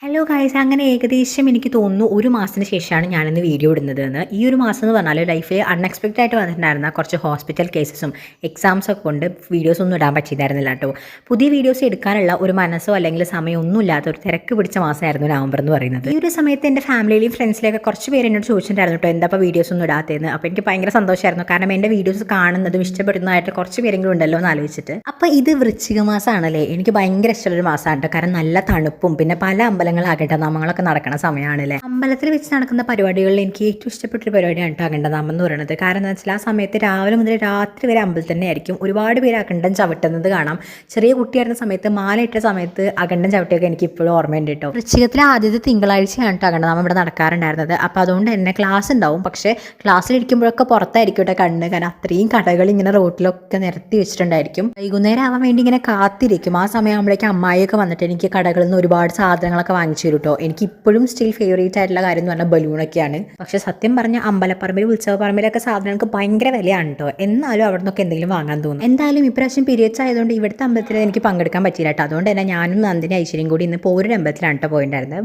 Hello guys, അങ്ങനെ ഏകദേശം എനിക്ക് തോന്നുന്നു ഒരു മാസത്തിന് ശേഷമാണ് ഞാനിന്ന് വീഡിയോ ഇടുന്നത് എന്ന്. ഈ ഒരു മാസം എന്ന് പറഞ്ഞാൽ ലൈഫിൽ അൺഎക്സ്പെക്റ്റഡ് ആയിട്ട് വന്നിട്ടുണ്ടായിരുന്ന കുറച്ച് ഹോസ്പിറ്റൽ കേസസും എക്സാംസൊക്കെ കൊണ്ട് വീഡിയോസ് ഒന്നും ഇടാൻ പറ്റിയിട്ടുണ്ടായിരുന്നില്ല കേട്ടോ. പുതിയ വീഡിയോസ് എടുക്കാനുള്ള ഒരു മനസ്സോ അല്ലെങ്കിൽ സമയമൊന്നും ഇല്ലാത്ത ഒരു തിരക്ക് പിടിച്ച മാസമായിരുന്നു നവംബർ എന്ന് പറയുന്നത്. ഈ ഒരു സമയത്ത് എൻ്റെ ഫാമിലിയിലെയും ഫ്രണ്ട്സിലെയൊക്കെ കുറച്ച് പേര് എന്നോട് ചോദിച്ചിട്ടുണ്ടായിരുന്നു കേട്ടോ, എന്താ ഇപ്പോൾ വീഡിയോസ് ഒന്നും ഇടാത്തതെന്ന്. അപ്പോൾ എനിക്ക് ഭയങ്കര സന്തോഷമായിരുന്നു, കാരണം എൻ്റെ വീഡിയോസ് കാണുന്നതും ഇഷ്ടപ്പെടുന്നതായിട്ട് കുറച്ച് പേരെങ്കിലും ഉണ്ടല്ലോ എന്ന് ആലോചിച്ചിട്ട്. അപ്പോൾ ഇത് വൃശ്ചിക മാസമാണല്ലേ, എനിക്ക് ഭയങ്കര ഇഷ്ടമുള്ളൊരു മാസമാണ് കേട്ടോ. കാരണം നല്ല തണുപ്പും പിന്നെ പല അകണ്ടനാമങ്ങളൊക്കെ നടക്കുന്ന സമയമാണല്ലേ. അമ്പലത്തിൽ വെച്ച് നടക്കുന്ന പരിപാടികളിൽ എനിക്ക് ഏറ്റവും ഇഷ്ടപ്പെട്ട ഒരു പരിപാടിയാണ് കേട്ടോ അകണ്ടനാമം എന്ന് പറയുന്നത്. കാരണം എന്താ വെച്ചാൽ ആ സമയത്ത് രാവിലെ മുതൽ രാത്രി വരെ അമ്പലത്തിൽ തന്നെ ആയിരിക്കും. ഒരുപാട് പേര് അകണ്ടം ചവിട്ടുന്നത് കാണാം. ചെറിയ കുട്ടിയായിരുന്ന സമയത്ത് മാല ഇട്ട സമയത്ത് അകണ്ടം ചവിട്ടിയൊക്കെ എനിക്ക് ഇപ്പോഴും ഓർമ്മയുണ്ട് കേട്ടോ. വൃശ്ചികത്തിലെ ആദ്യത്തെ തിങ്കളാഴ്ചയാണ് കേട്ടോ അകണ്ടനാമം ഇവിടെ നടക്കാറുണ്ടായിരുന്നത്. അപ്പോൾ അതുകൊണ്ട് തന്നെ ക്ലാസ് ഉണ്ടാവും, പക്ഷേ ക്ലാസ്സിലിരിക്കുമ്പോഴൊക്കെ പുറത്തായിരിക്കും കേട്ടോ കണ്ണ്. കാരണം അത്രയും കടകൾ ഇങ്ങനെ റോട്ടിലൊക്കെ നിരത്തി വെച്ചിട്ടുണ്ടായിരിക്കും. വൈകുന്നേരം ആവാൻ വേണ്ടി ഇങ്ങനെ കാത്തിരിക്കും. ആ സമയമാകുമ്പോഴേക്കും അമ്മായിയൊക്കെ വന്നിട്ട് എനിക്ക് കടകളിൽ നിന്ന് ഒരുപാട് സാധനങ്ങളൊക്കെ വാങ്ങിച്ചു തരും കേട്ടോ. എനിക്ക് ഇപ്പോഴും സ്റ്റിൽ ഫേവറേറ്റ് ആയിട്ടുള്ള കാര്യം എന്ന് പറഞ്ഞാൽ ബലൂണൊക്കെയാണ്. പക്ഷെ സത്യം പറഞ്ഞ അമ്പലപ്പറമ്പിൽ ഉത്സവപ്പറമ്പിലൊക്കെ സാധനങ്ങൾക്ക് ഭയങ്കര വിലയാണ് കേട്ടോ. എന്നാലും അവിടെ നിന്നൊക്കെ എന്തെങ്കിലും വാങ്ങാൻ തോന്നും. എന്തായാലും ഇപ്രാവശ്യം പീരിയഡ്സ് ആയതുകൊണ്ട് ഇവിടുത്തെ അമ്പലത്തിൽ എനിക്ക് പങ്കെടുക്കാൻ പറ്റിയില്ല കേട്ടോ. അതുകൊണ്ട് തന്നെ ഞാനും നന്ദിനി ഐശ്വര്യം കൂടി ഇന്ന് പോരൊരു അമ്പലത്തിലാണ് കേട്ടോ പോയിട്ടുണ്ടായിരുന്നത്.